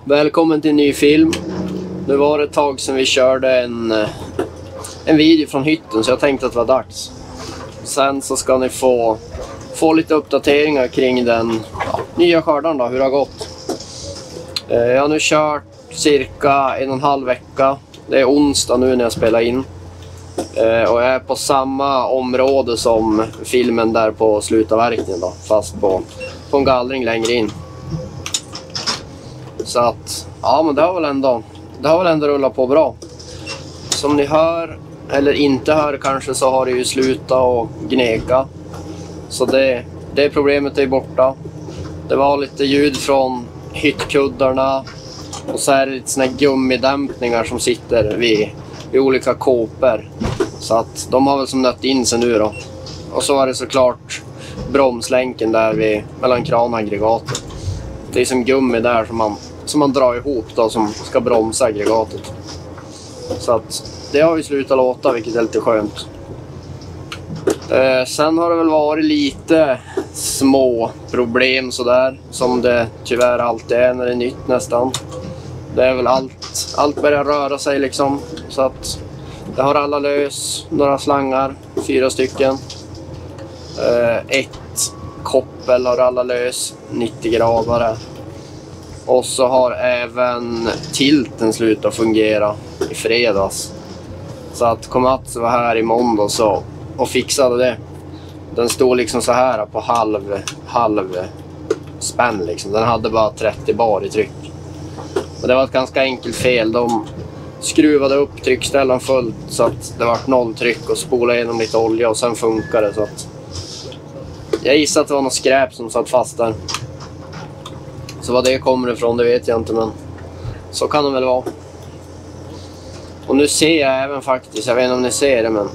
Välkommen till en ny film. Nu var det ett tag sedan vi körde en video från hytten, så jag tänkte att det var dags. Sen så ska ni få lite uppdateringar kring den nya skörden då, hur det har gått. Jag har nu kört cirka 1,5 vecka. Det är onsdag nu när jag spelar in. Och jag är på samma område som filmen där på slutavverkningen då, fast på en gallring längre in. Så att, ja, men det har väl ändå rullat på bra. Som ni hör, eller inte hör kanske, så har det ju slutat att gneka. Så det problemet är borta. Det var lite ljud från hyttkuddarna. Och så är det lite såna här gummidämpningar som sitter vid olika kåpor. Så att de har väl som nött in sig nu då. Och så var det såklart bromslänken där mellan kranaggregatet. Det är som gummi där som man drar ihop då, som ska bromsa aggregatet. Så att det har ju slutat låta, vilket är lite skönt. Sen har det väl varit lite små problem sådär, som det tyvärr alltid är när det är nytt nästan. Det är väl allt börjar röra sig liksom. Så att det har alla lös, några slangar, 4 stycken. Ett koppel har alla lös, 90 grader. Och så har även tilten slutat fungera i fredags. Så att Komatsu var här i måndag och fixade det. Den stod liksom så här på halv spänn liksom. Den hade bara 30 bar i tryck. Och det var ett ganska enkelt fel. De skruvade upp tryckställan fullt så att det var 0 tryck, och spolade igenom lite olja och sen funkade det. Så att jag gissar att det var något skräp som satt fast där. Så vad det kommer ifrån, det vet jag inte, men så kan det väl vara. Och nu ser jag även faktiskt, jag vet inte om ni ser det, men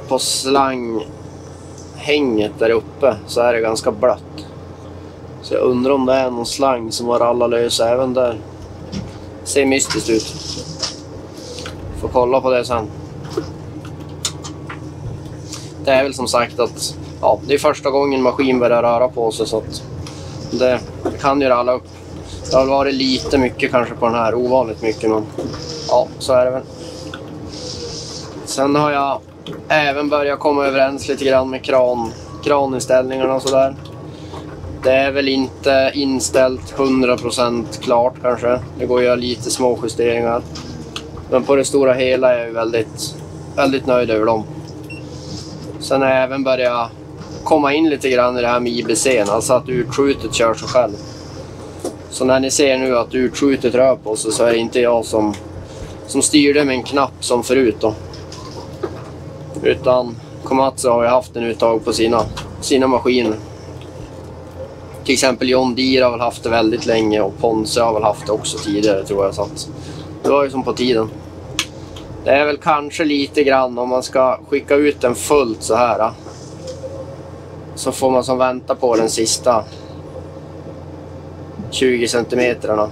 på slanghänget där uppe så är det ganska blött. Så jag undrar om det är någon slang som har alla lösa även där. Ser mystiskt ut. Får kolla på det sen. Det är väl som sagt att det är första gången maskin börjar röra på sig, så att det kan göra alla upp. Det har varit lite mycket kanske på den här, ovanligt mycket, men ja, så är det väl. Sen har jag även börjat komma överens lite grann med kraninställningarna och sådär. Det är väl inte inställt 100% klart kanske. Det går att göra lite små justeringar. Men på det stora hela är jag väldigt, väldigt nöjd över dem. Sen har jag även börjat komma in lite grann i det här med IBC:n, alltså att utskjutet kör sig själv. Så när ni ser nu att utskjutet rör på sig, så är det inte jag som styr det med en knapp som förut då. Utan Komatsu har ju haft en uttag på sina maskiner. Till exempel John Deere har väl haft det väldigt länge, och Ponce har väl haft det också tidigare, tror jag. Så att det var ju som på tiden. Det är väl kanske lite grann om man ska skicka ut den fullt så här. Så får man som vänta på den sista 20 centimeterna.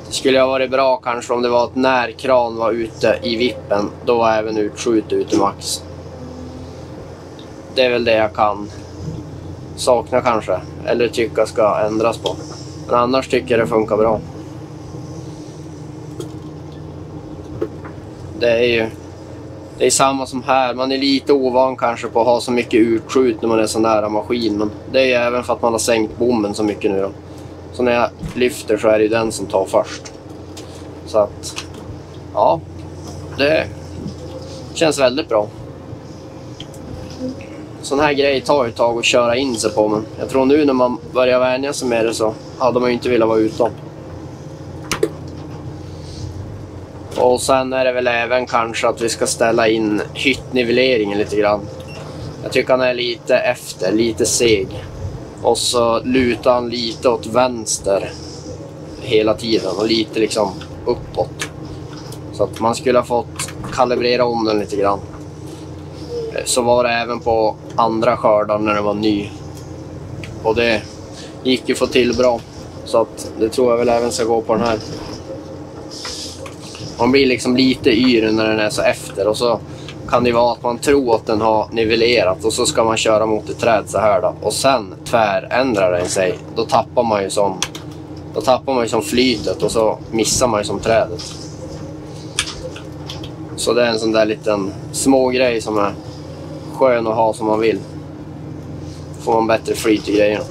Det skulle ha varit bra kanske om det var att när kran var ute i vippen, då var även utskjutet ute max. Det är väl det jag kan sakna kanske, eller tycka ska ändras på. Men annars tycker jag det funkar bra. Det är samma som här. Man är lite ovan kanske på att ha så mycket utskjut när man är så nära maskin. Men det är ju även för att man har sänkt bommen så mycket nu då. Så när jag lyfter så är det ju den som tar först. Så att, ja, det känns väldigt bra. Sån här grej tar ju ett tag att köra in sig på, men jag tror nu när man börjar vänja sig med det så hade man ju inte velat vara utan. Och sen är det väl även kanske att vi ska ställa in hyttnivelleringen lite grann. Jag tycker han är lite efter, lite seg. Och så lutar han lite åt vänster hela tiden och lite liksom uppåt. Så att man skulle ha fått kalibrera om den lite grann. Så var det även på andra skördar när den var ny. Och det gick ju få till bra. Så att det tror jag väl även ska gå på den här. Man blir liksom lite yr när den är så efter. Och så kan det vara att man tror att den har nivellerat. Och så ska man köra mot ett träd så här då. Och sen tvärändrar den sig. Då tappar man ju som Då tappar man ju som flytet och så missar man ju som trädet. Så det är en sån där liten små grej som är skön att ha som man vill. Får man bättre flyt i grejerna.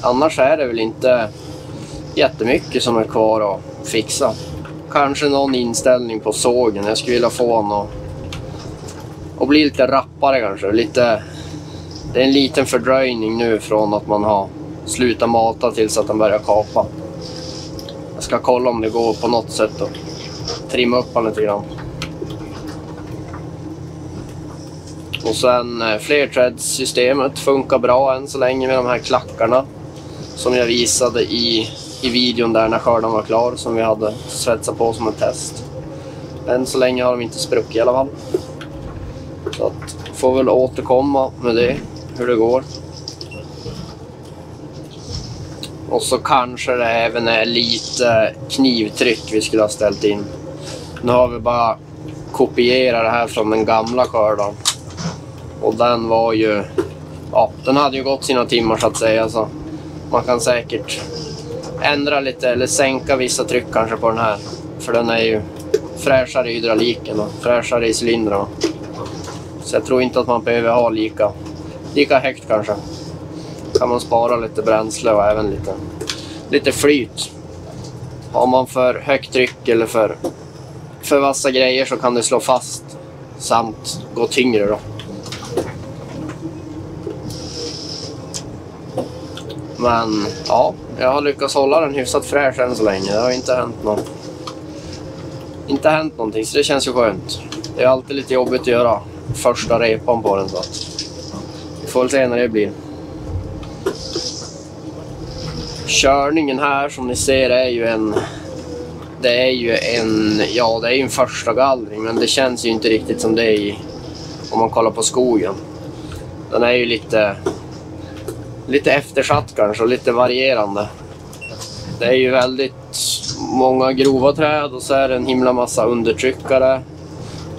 Annars är det väl inte jättemycket som är kvar att fixa. Kanske någon inställning på sågen. Jag skulle vilja få honom och bli lite rappare kanske. Det är en liten fördröjning nu från att man har slutat mata tills att den börjar kapa. Jag ska kolla om det går på något sätt och trimma upp den lite grann. Och sen flerträdssystemet funkar bra än så länge med de här klackarna som jag visade i videon där när skörden var klar, som vi hade svetsat på som en test. Än så länge har de inte spruckit i alla fall. Så att får väl återkomma med det, hur det går. Och så kanske det även är lite knivtryck vi skulle ha ställt in. Nu har vi bara kopierat det här från den gamla skörden. Och den var ju, ja, den hade ju gått sina timmar så att säga, så man kan säkert ändra lite eller sänka vissa tryck kanske på den här. För den är ju fräschare i hydrauliken och fräschare i cylindrarna. Så jag tror inte att man behöver ha lika högt kanske. Kan man spara lite bränsle och även lite flyt. Har man för högt tryck eller för vassa grejer så kan det slå fast samt gå tyngre då. Men ja, jag har lyckats hålla den hyfsat fräsch än så länge. Det har inte hänt någonting, så det känns ju skönt. Det är alltid lite jobbigt att göra första repan på den, så att vi får se när det blir. Körningen här som ni ser är ju en första gallring, men det känns ju inte riktigt som det är om man kollar på skogen. Den är ju lite eftersatt kanske och lite varierande. Det är ju väldigt många grova träd och så är det en himla massa undertryckare.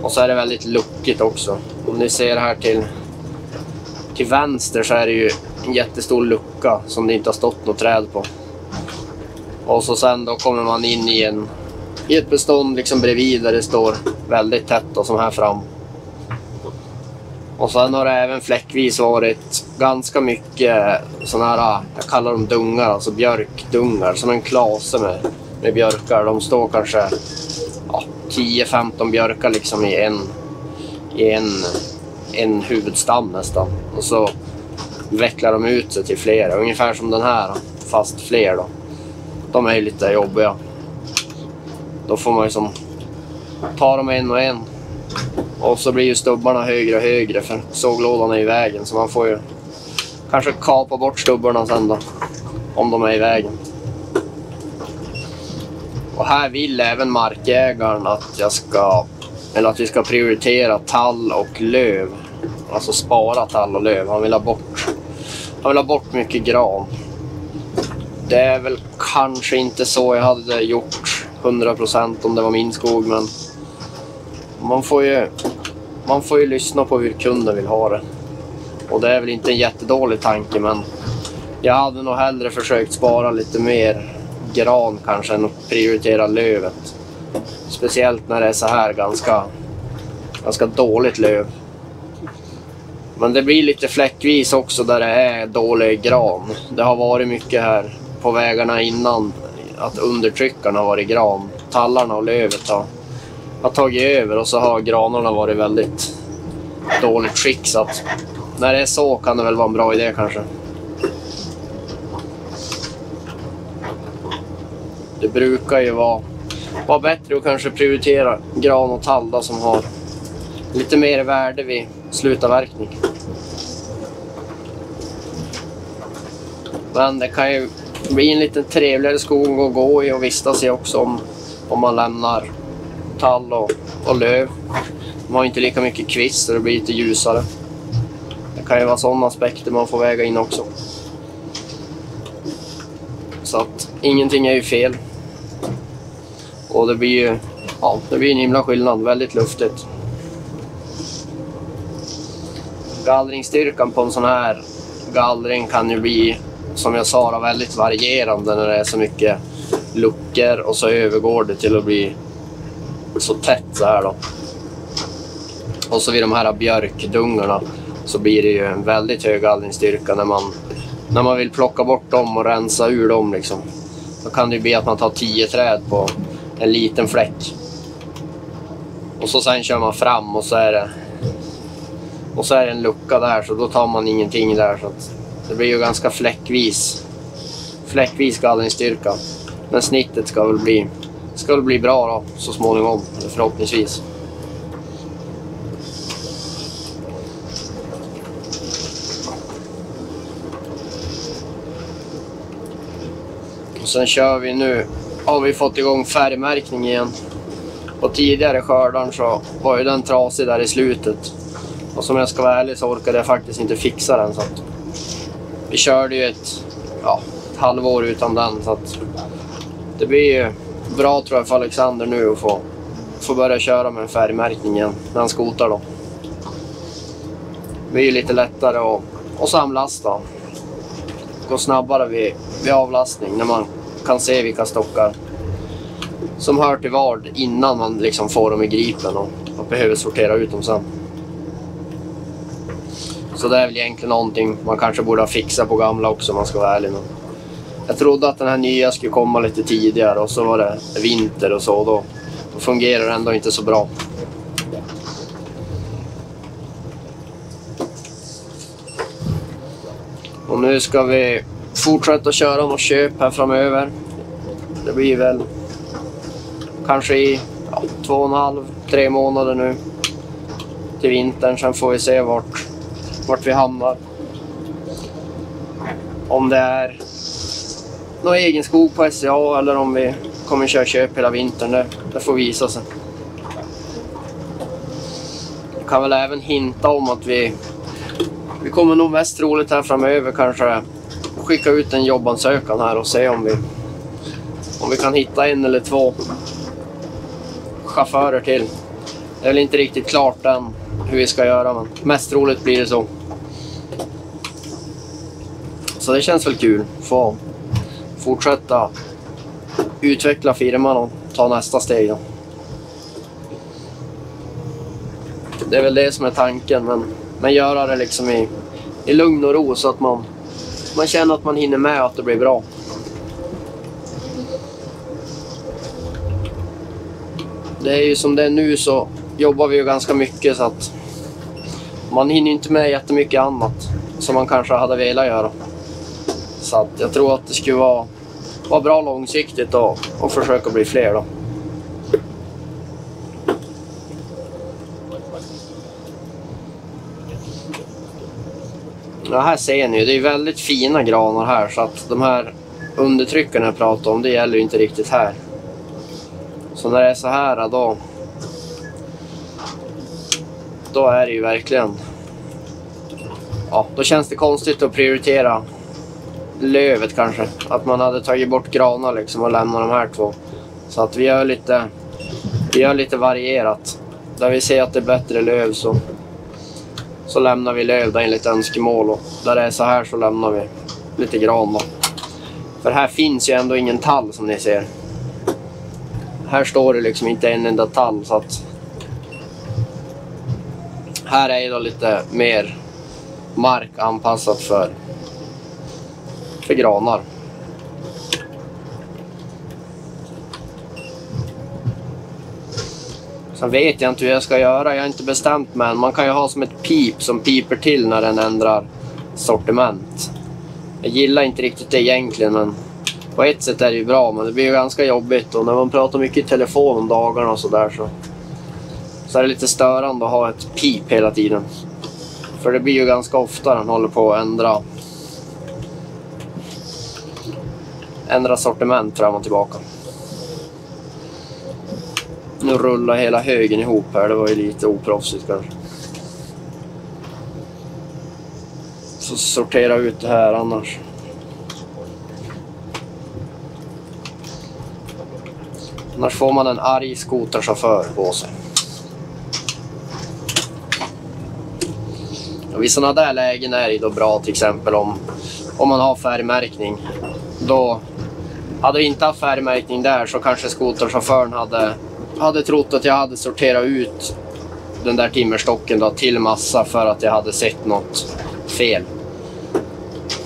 Och så är det väldigt luckigt också. Om ni ser här till vänster så är det ju en jättestor lucka som det inte har stått något träd på. Och så sen då kommer man in i ett bestånd liksom bredvid där det står väldigt tätt och som här fram. Och sen har det även fläckvis varit ganska mycket sådana här, jag kallar dem dungar, alltså björkdungar, som en klase med björkar. De står kanske 10-15 björkar liksom i en huvudstam nästan. Och så vecklar de ut sig till flera, ungefär som den här, fast fler då. De är ju lite jobbiga. Då får man ju som ta dem en och en. Och så blir ju stubbarna högre och högre för såglådan är i vägen. Så man får ju kanske kapa bort stubbarna sen då, om de är i vägen. Och här vill även markägaren att vi ska prioritera tall och löv. Alltså spara tall och löv. Han vill ha bort mycket gran. Det är väl kanske inte så jag hade gjort 100% om det var min skog, men man får ju lyssna på hur kunden vill ha det. Och det är väl inte en jättedålig tanke, men jag hade nog hellre försökt spara lite mer gran kanske än att prioritera lövet. Speciellt när det är så här ganska dåligt löv. Men det blir lite fläckvis också där det är dålig gran. Det har varit mycket här på vägarna innan att undertryckarna har varit gran. Tallarna och lövet har tagit över och så har granarna varit väldigt dåligt skick. Så att när det är så kan det väl vara en bra idé kanske. Det brukar ju vara bättre att kanske prioritera gran och tall som har lite mer värde vid slutavverkning. Men det kan ju bli en lite trevligare skog att gå i och vistas i också om man lämnar tall och löv. De har inte lika mycket kvist så det blir lite ljusare. Det kan ju vara sådana aspekter man får väga in också. Så att ingenting är ju fel. Och det blir en himla skillnad, väldigt luftigt. Gallringsstyrkan på en sån här gallring kan ju bli som jag sa, väldigt varierande när det är så mycket luckor och så övergår det till att bli så tätt så här då. Och så vid de här björkdungarna så blir det ju en väldigt hög gallringsstyrka när man vill plocka bort dem och rensa ur dem liksom. Då kan det ju bli att man tar 10 träd på en liten fläck. Och så sen kör man fram och så är det en lucka där, så då tar man ingenting där, så att det blir ju ganska fläckvis gallringsstyrka. Men snittet ska väl bli bra då så småningom, förhoppningsvis. Och sen kör vi nu, har vi fått igång färgmärkning igen. På tidigare skördan så var ju den trasig där i slutet. Och som jag ska vara ärlig så orkade jag faktiskt inte fixa den, så att vi körde ju ett halvår utan den, så att det blir ju bra tror jag för Alexander nu att få börja köra med en färgmärkning igen när han skotar då. Det blir ju lite lättare att samlasta. Gå snabbare vid avlastning när man kan se vilka stockar som hör till vard innan man liksom får dem i gripen och behöver sortera ut dem sen. Så det är väl egentligen någonting man kanske borde ha fixat på gamla också om man ska vara ärlig. Men jag trodde att den här nya skulle komma lite tidigare och så var det vinter och så. Då fungerar det ändå inte så bra. Och nu ska vi fortsätta köra något köp här framöver. Det blir väl kanske i 2,5-3 månader nu till vintern. Sen får vi se vart vi hamnar. Om det är någon egen skog på SCA eller om vi kommer köra köp hela vintern. Det får visa sig. Jag kan väl även hinta om att vi kommer nog mest troligt här framöver kanske skicka ut en jobbansökan här och se om vi kan hitta 1 eller 2 chaufförer till. Det är väl inte riktigt klart än hur vi ska göra, men mest troligt blir det så. Så det känns väl kul att få fortsätta utveckla firman och ta nästa steg då. Det är väl det som är tanken, men göra det liksom i lugn och ro så att man känner att man hinner med och att det blir bra. Det är ju som det är nu, så jobbar vi ju ganska mycket så att man hinner inte med jättemycket annat som man kanske hade velat göra. Så att jag tror att det skulle vara bra långsiktigt och försöka bli fler då. Ja, här ser ni ju, det är väldigt fina granar här, så att de här undertryckarna jag pratar om, det gäller ju inte riktigt här. Så när det är så här då är det ju verkligen, då känns det konstigt att prioritera lövet kanske. Att man hade tagit bort granar liksom och lämnat de här 2. Så att vi gör lite varierat. Där vi ser att det är bättre löv så lämnar vi löv där enligt önskemål, och där det är så här så lämnar vi lite gran då. För här finns ju ändå ingen tall som ni ser. Här står det liksom inte en enda tall, så att här är det lite mer mark anpassat för granar. Sen vet jag inte hur jag ska göra, jag har inte bestämt, men man kan ju ha som ett pip som piper till när den ändrar sortiment. Jag gillar inte riktigt det egentligen, men på ett sätt är det ju bra, men det blir ju ganska jobbigt, och när man pratar mycket i telefon om dagarna och sådär så är det lite störande att ha ett pip hela tiden. För det blir ju ganska ofta den håller på att ändra sortiment fram och tillbaka. Nu rullar hela högen ihop här, det var ju lite oproffsigt kanske. Så sortera ut det här annars. Annars får man en arg skoterchaufför på sig. Och vid sådana där lägen är det då bra, till exempel om om man har färgmärkning. Då hade vi inte haft färgmärkning där så kanske skoterchauffören hade trott att jag hade sorterat ut den där timmerstocken då till massa för att jag hade sett något fel.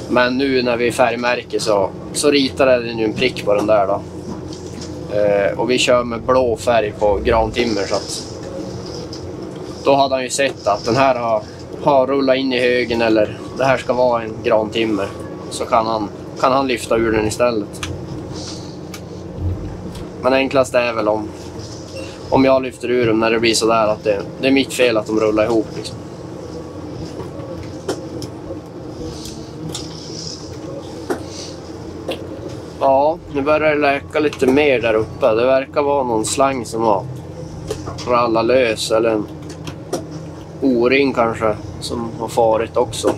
Men nu när vi färgmärker så ritade den ju en prick på den där då. Och vi kör med blå färg på grantimmer, så att då hade han ju sett att den här har rullat in i högen, eller det här ska vara en grantimmer. Så kan han lyfta ur den istället. Men enklast är väl om jag lyfter ur dem när det blir sådär att det är mitt fel att de rullar ihop liksom. Ja, nu börjar det läka lite mer där uppe. Det verkar vara någon slang som har rallat lös, eller en O-ring kanske som har farit också.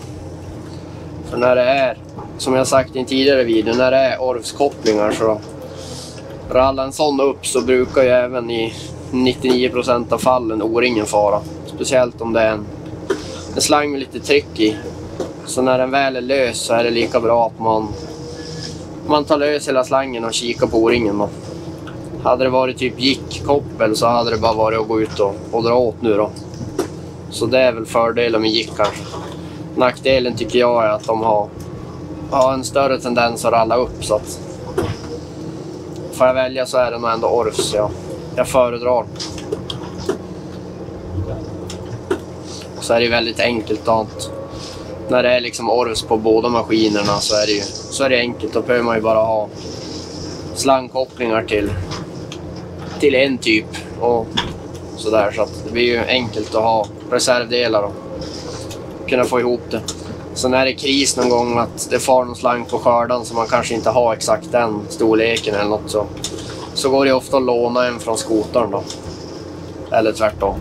För när det är, som jag sagt i en tidigare video, när det är orvskopplingar så rallar en sån upp, så brukar ju även i 99% av fallen O-ringen fara. Speciellt om det är en slang med lite tryck i. Så när den väl är lös så är det lika bra att man tar lös hela slangen och kikar på O-ringen då. Hade det varit typ gick-koppel så hade det bara varit att gå ut och dra åt nu då. Så det är väl fördelen med gick kanske. Nackdelen tycker jag är att de har en större tendens att ralla upp, så att får jag välja så är det nog ändå orvs jag föredrar. Så är det väldigt enkelt att när det är liksom orvs på båda maskinerna så är det enkelt. Då behöver man ju bara ha slangkopplingar till en typ och sådär, så att det blir ju enkelt att ha reservdelar och kunna få ihop det. Så när det är kris någon gång att det far någon slang på skördan så man kanske inte har exakt den storleken eller något, så går det ofta att låna en från skotaren då. Eller tvärtom.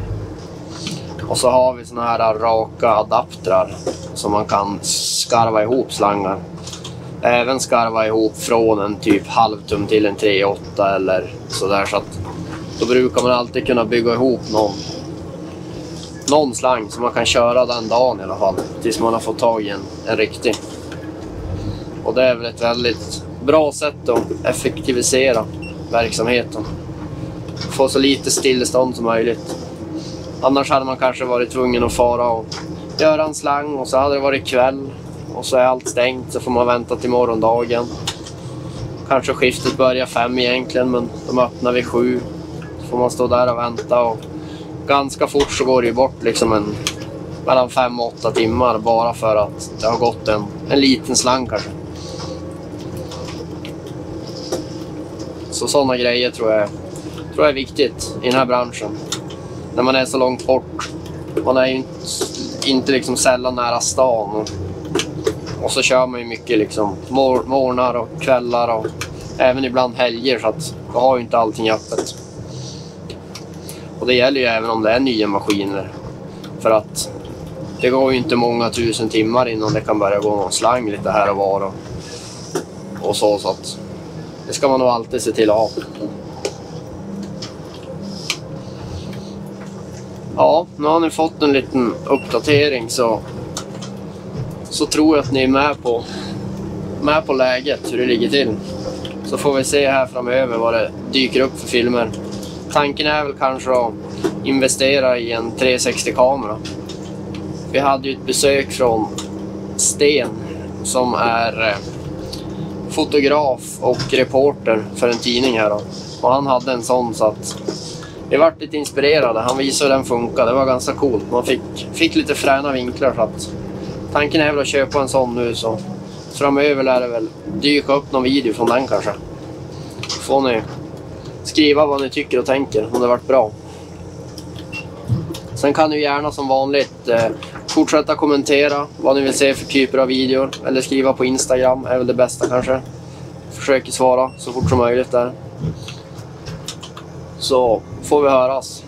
Och så har vi såna här raka adaptrar som man kan skarva ihop slangar. Även skarva ihop från en typ halvtum till en 3/8 eller sådär, så att då brukar man alltid kunna bygga ihop någon slang som man kan köra den dagen i alla fall, tills man har fått tag i en riktig. Och det är väl ett väldigt bra sätt att effektivisera verksamheten. Få så lite stillestånd som möjligt. Annars hade man kanske varit tvungen att fara och göra en slang, och så hade det varit kväll och så är allt stängt, så får man vänta till morgondagen. Kanske skiftet börjar 5 egentligen, men de öppnar vid 7. Så får man stå där och vänta, och ganska fort så går det ju bort liksom mellan 5 och 8 timmar bara för att det har gått en liten slang kanske. Så sådana grejer tror jag är viktigt i den här branschen. När man är så långt bort. Man är ju inte liksom sällan nära stan. Och så kör man ju mycket liksom morgnar och kvällar och även ibland helger, så att jag har ju inte allting öppet. Och det gäller ju även om det är nya maskiner. För att det går ju inte många tusen timmar innan det kan börja gå någon slang lite här och var. Och så att det ska man nog alltid se till att ha. Ja, nu har ni fått en liten uppdatering, så tror jag att ni är med på läget, hur det ligger till. Så får vi se här framöver vad det dyker upp för filmer. Tanken är väl kanske att investera i en 360-kamera. Vi hade ju ett besök från Sten som är fotograf och reporter för en tidning här då. Och han hade en sån, så att vi vart lite inspirerade. Han visade hur den funkade, det var ganska coolt. Man fick lite fräna vinklar, så att tanken är väl att köpa en sån nu, så framöver lär det väl dyka upp någon video från den kanske. Får ni skriva vad ni tycker och tänker, om det varit bra. Sen kan ni gärna som vanligt fortsätta kommentera vad ni vill se för typer av videor. Eller skriva på Instagram är väl det bästa kanske. Försöker svara så fort som möjligt där. Så får vi höras.